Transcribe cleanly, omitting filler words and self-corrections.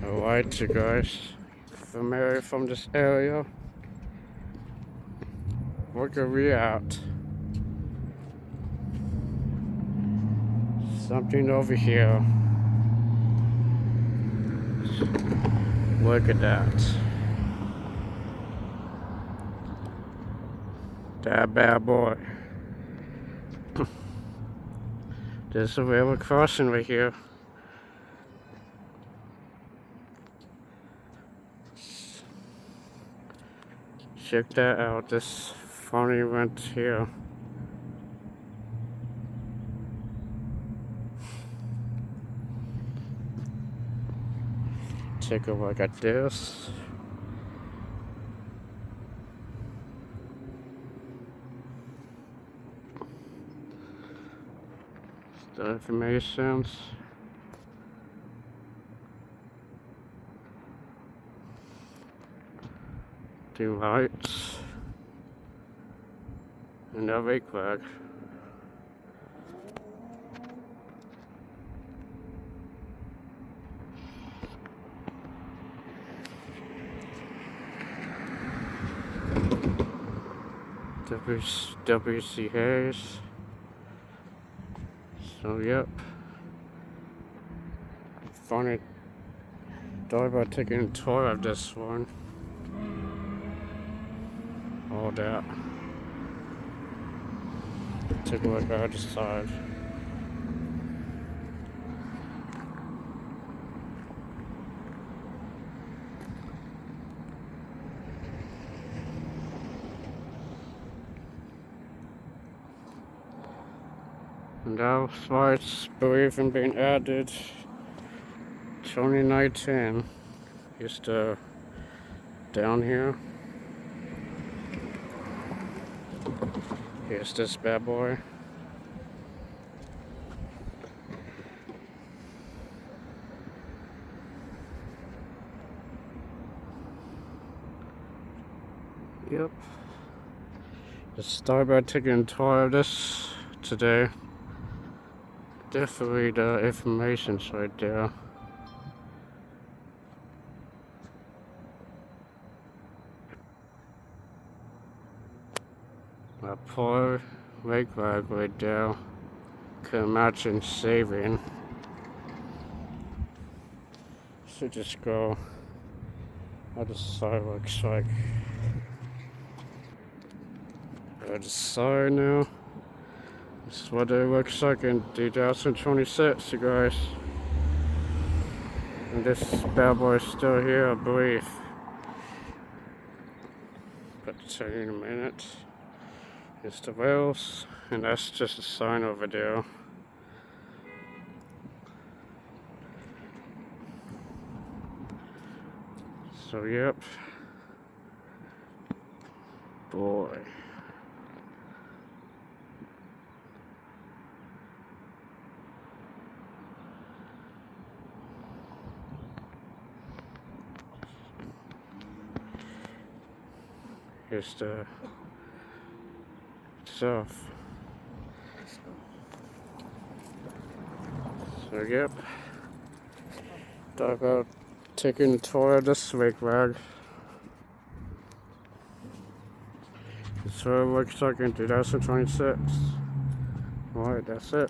Alright, you guys, familiar from this area, look at me out. Something over here. Look at that. That bad boy. There's a railroad crossing right here. Check that out, this funny event here. Take a look at this. The informations. The lights. And the wig wag. WCAs. So yep. Funny thought about taking a tour of this one. All that. Take a look at the other side. And that's why it's believed in being added 2019. Just down here. Here's this bad boy. Yep. Just started by taking a tour of this today. Definitely the information's right there. A poor wig wag right there. Could imagine saving. Should just go how the side looks like. Go to side now. This is what it looks like in 2026, you guys. And this bad boy is still here, I believe. But I'll tell you in a minute. Here's the rails, and that's just a sign over there. So yep. Boy. Here's the stuff. So yep. Thought about taking a tour of this wig wag. That's what it looks like in 2026. Alright, that's it.